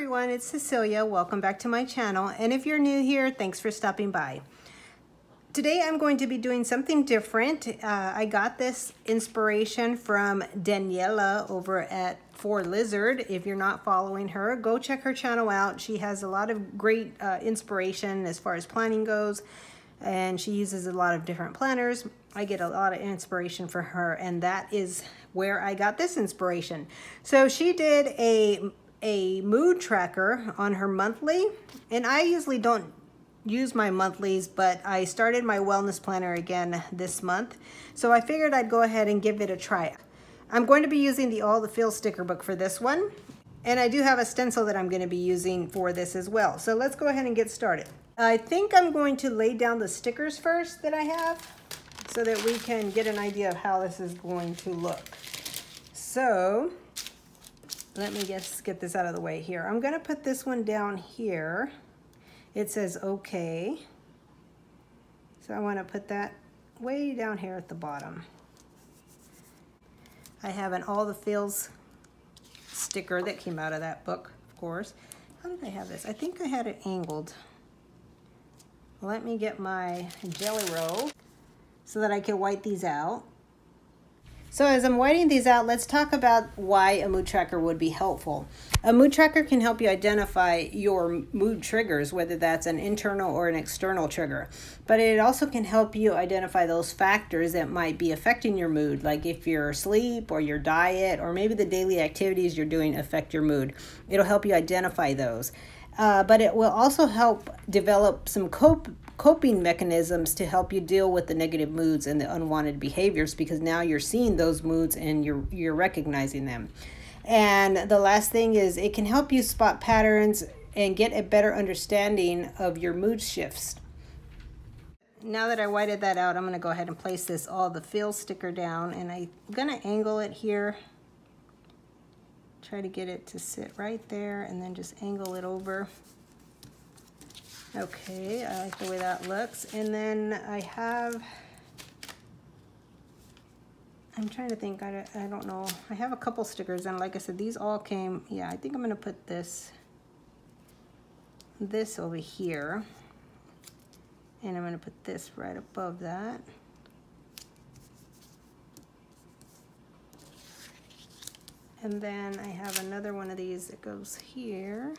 everyone, it's Cecilia. Welcome back to my channel, and if you're new here, thanks for stopping by. Today I'm going to be doing something different. I got this inspiration from Daniela over at For Lizard. If you're not following her, go check her channel out. She has a lot of great inspiration as far as planning goes, and she uses a lot of different planners. I get a lot of inspiration from her, and that is where I got this inspiration. So she did a mood tracker on her monthly, and I usually don't use my monthlies, but I started my wellness planner again this month, so I figured I'd go ahead and give it a try. I'm going to be using the All the Feels sticker book for this one, and I do have a stencil that I'm going to be using for this as well. So let's go ahead and get started. I think I'm going to lay down the stickers first that I have so that we can get an idea of how this is going to look. So let me just get this out of the way here. I'm going to put this one down here. It says okay. So I want to put that way down here at the bottom. I have an All the Feels sticker that came out of that book, of course. How did I have this? I think I had it angled. Let me get my jelly roll so that I can white these out. So as I'm whiting these out, let's talk about why a mood tracker would be helpful. A mood tracker can help you identify your mood triggers, whether that's an internal or an external trigger. But it also can help you identify those factors that might be affecting your mood, like if your sleep or your diet or maybe the daily activities you're doing affect your mood. It'll help you identify those. But it will also help develop some coping mechanisms to help you deal with the negative moods and the unwanted behaviors, because now you're seeing those moods and you're recognizing them. And the last thing is it can help you spot patterns and get a better understanding of your mood shifts. Now that I whited that out, I'm going to go ahead and place this All the Feels sticker down, and I'm going to angle it here. Try to get it to sit right there and then just angle it over. Okay, I like the way that looks. And then I'm trying to think, I don't know. I have a couple stickers, and like I said, these all came, yeah, I think I'm gonna put this over here. And I'm gonna put this right above that. And then I have another one of these that goes here.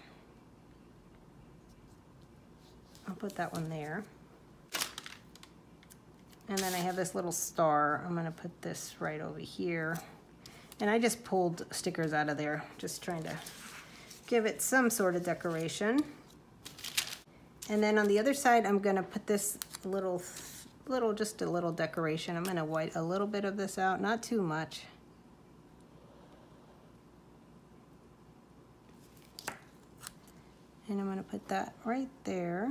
I'll put that one there. And then I have this little star. I'm gonna put this right over here. And I just pulled stickers out of there, just trying to give it some sort of decoration. And then on the other side, I'm gonna put this just a little decoration. I'm gonna white a little bit of this out, not too much. And I'm going to put that right there.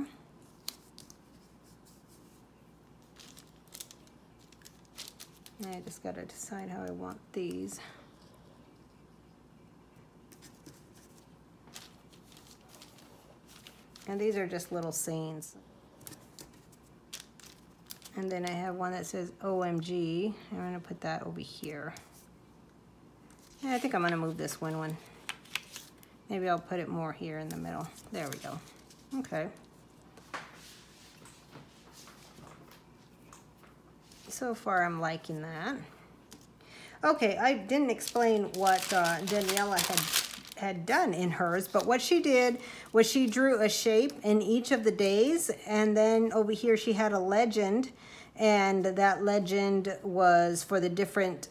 And I just got to decide how I want these. And these are just little scenes. And then I have one that says OMG. I'm going to put that over here. And I think I'm going to move this one. Maybe I'll put it more here in the middle. There we go. Okay. So far, I'm liking that. Okay, I didn't explain what Daniela had done in hers, but what she did was she drew a shape in each of the days, and then over here she had a legend, and that legend was for the different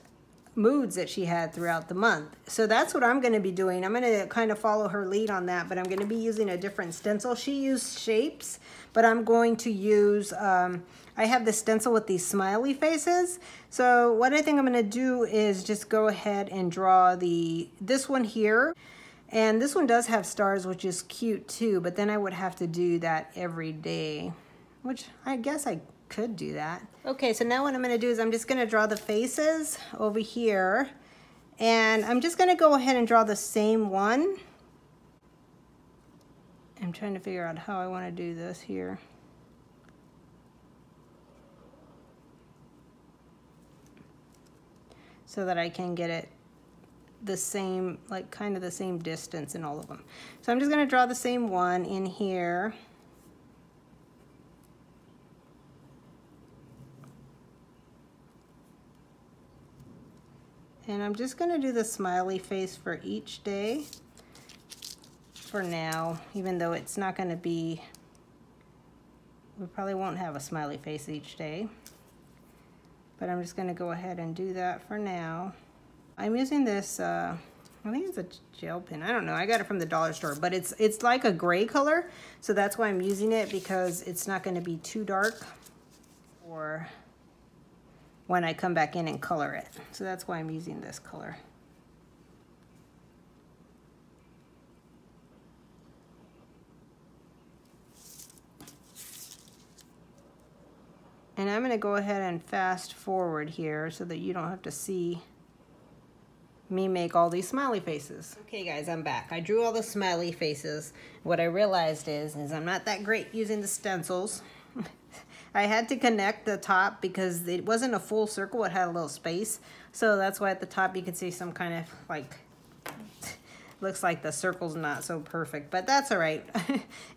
moods that she had throughout the month. So that's what I'm going to be doing. I'm going to kind of follow her lead on that, but I'm going to be using a different stencil. She used shapes, but I'm going to use, I have the stencil with these smiley faces. So what I think I'm going to do is just go ahead and draw this one here. And this one does have stars, which is cute too, but then I would have to do that every day, which I guess I could do that. Okay, so now what I'm going to do is I'm just going to draw the faces over here, and I'm just going to go ahead and draw the same one. I'm trying to figure out how I want to do this here. So that I can get it the same, like kind of the same distance in all of them. So I'm just gonna draw the same one in here. And I'm just gonna do the smiley face for each day for now, even though it's not gonna be, we probably won't have a smiley face each day. But I'm just gonna go ahead and do that for now. I'm using this, I think it's a gel pen. I don't know, I got it from the dollar store, but it's like a gray color. So that's why I'm using it, because it's not gonna be too dark or when I come back in and color it. So that's why I'm using this color. And I'm gonna go ahead and fast forward here so that you don't have to see me make all these smiley faces. Okay guys, I'm back. I drew all the smiley faces. What I realized is I'm not that great using the stencils. I had to connect the top because it wasn't a full circle, it had a little space. So that's why at the top you can see some kind of like, looks like the circle's not so perfect, but that's all right.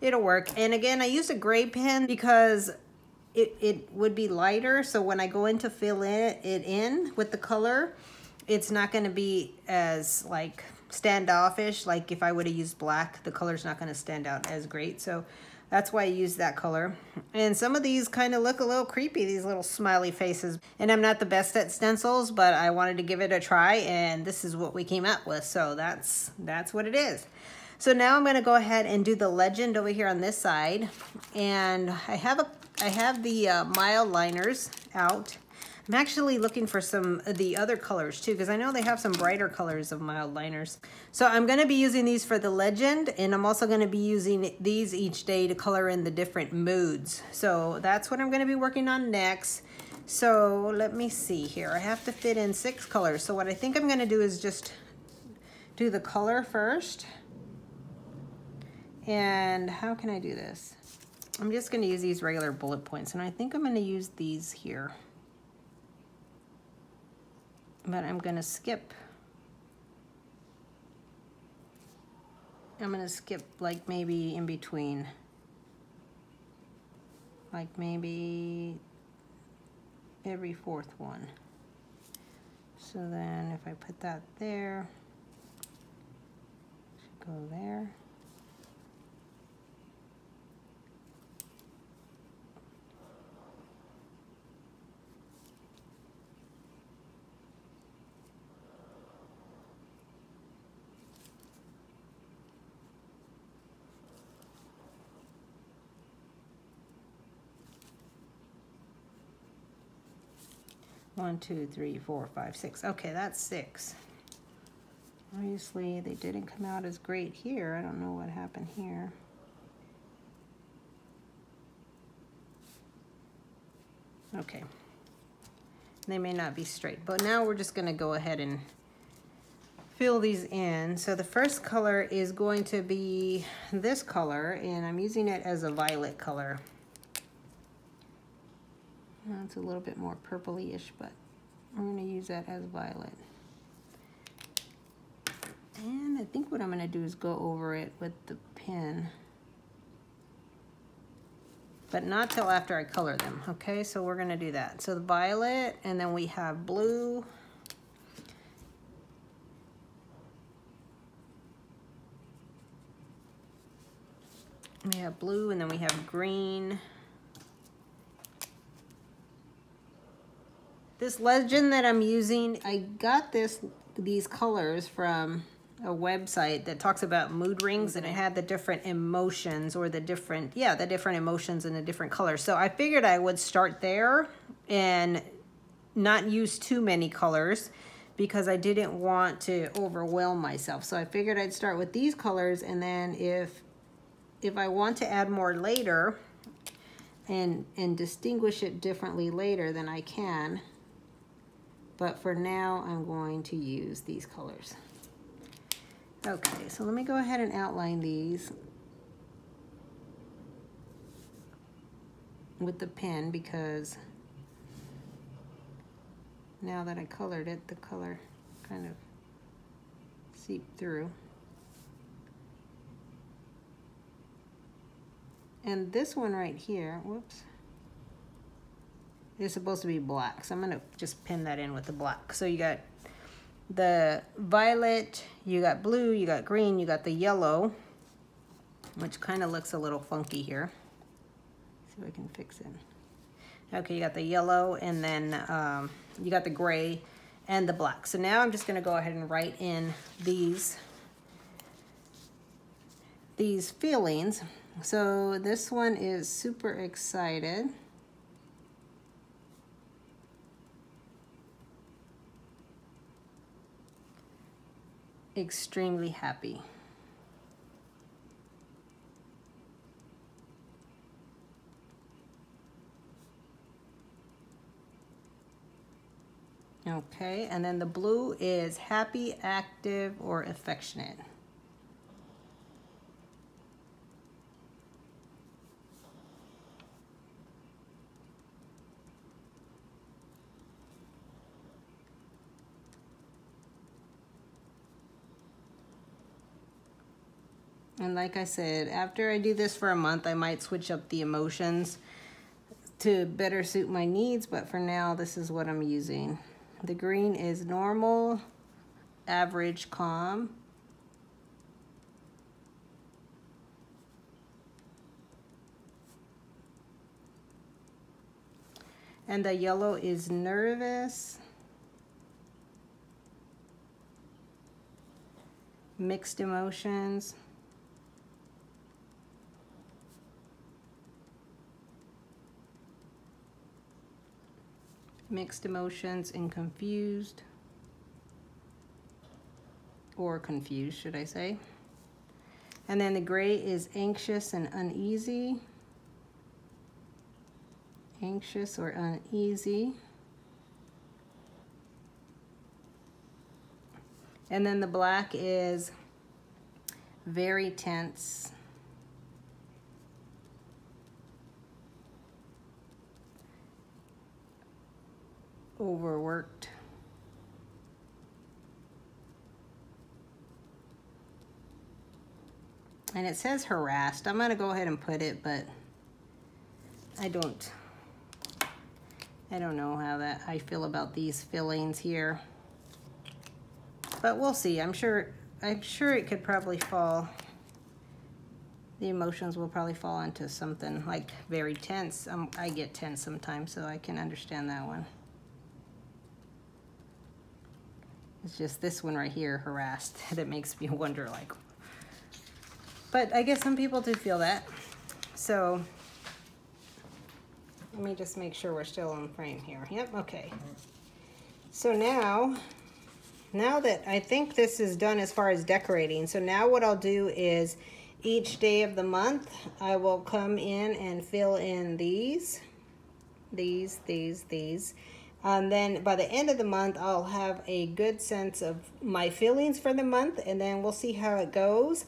It'll work. And again, I used a gray pen because it would be lighter. So when I go in to fill it in with the color, it's not gonna be as like standoffish. Like if I would have used black, the color's not gonna stand out as great. So that's why I use that color. And some of these kind of look a little creepy, these little smiley faces. And I'm not the best at stencils, but I wanted to give it a try, and this is what we came up with. So that's what it is. So now I'm gonna go ahead and do the legend over here on this side. And I have the mild liners out. I'm actually looking for some of the other colors too, because I know they have some brighter colors of mild liners. So I'm gonna be using these for the legend, and I'm also gonna be using these each day to color in the different moods. So that's what I'm gonna be working on next. So let me see here. I have to fit in 6 colors. So what I think I'm gonna do is just do the color first. And how can I do this? I'm just gonna use these regular bullet points, and I think I'm gonna use these here. But I'm gonna skip. I'm gonna skip like maybe in between. Like maybe every 4th one. So then if I put that there, should go there. One, 2, 3, 4, 5, 6. Okay, that's 6. Obviously, they didn't come out as great here. I don't know what happened here. Okay. They may not be straight, but now we're just gonna go ahead and fill these in. So the first color is going to be this color, and I'm using it as a violet color. It's a little bit more purpley-ish, but I'm going to use that as violet. And I think what I'm going to do is go over it with the pen, but not till after I color them. Okay, so we're going to do that. So the violet, and then we have blue. We have blue, and then we have green. This legend that I'm using, I got these colors from a website that talks about mood rings, and it had the different emotions, or the different emotions in the different colors. So I figured I would start there and not use too many colors because I didn't want to overwhelm myself. So I figured I'd start with these colors, and then if I want to add more later and distinguish it differently later, then I can. But for now, I'm going to use these colors. Okay, so let me go ahead and outline these with the pen, because now that I colored it, the color kind of seep through. And this one right here, whoops, is supposed to be black. So I'm gonna just pin that in with the black. So you got the violet, you got blue, you got green, you got the yellow, which kind of looks a little funky here. See if I can fix it. Okay, you got the yellow, and then you got the gray and the black. So now I'm just gonna go ahead and write in these feelings. So this one is super excited. Extremely happy. Okay, and then the blue is happy, active, or affectionate. And like I said, after I do this for a month, I might switch up the emotions to better suit my needs, but for now, this is what I'm using. The green is normal, average, calm. And the yellow is nervous, mixed emotions. Mixed emotions and confused, or confused, should I say. And then the gray is anxious and uneasy. Anxious or uneasy. And then the black is very tense. Overworked. And it says harassed. I'm gonna go ahead and put it, but I don't know how I feel about these fillings here. But we'll see. I'm sure it could probably fall. The emotions will probably fall into something like very tense. I get tense sometimes, so I can understand that one. It's just this one right here, harassed, that makes me wonder, like, but I guess some people do feel that. So let me just make sure we're still on frame here. Yep, okay. So now that I think this is done as far as decorating, so now what I'll do is each day of the month, I will come in and fill in these. And then by the end of the month, I'll have a good sense of my feelings for the month, and then we'll see how it goes.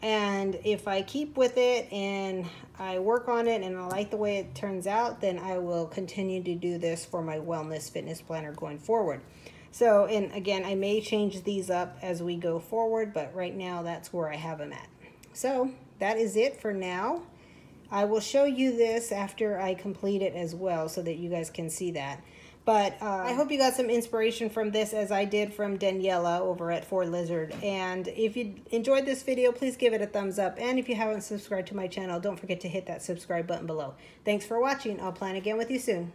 And if I keep with it and I work on it and I like the way it turns out, then I will continue to do this for my wellness fitness planner going forward. So, and again, I may change these up as we go forward, but right now that's where I have them at. So that is it for now. I will show you this after I complete it as well so that you guys can see that. But I hope you got some inspiration from this, as I did from Daniela over at 4Lizard. And if you enjoyed this video, please give it a thumbs up. And if you haven't subscribed to my channel, don't forget to hit that subscribe button below. Thanks for watching. I'll plan again with you soon.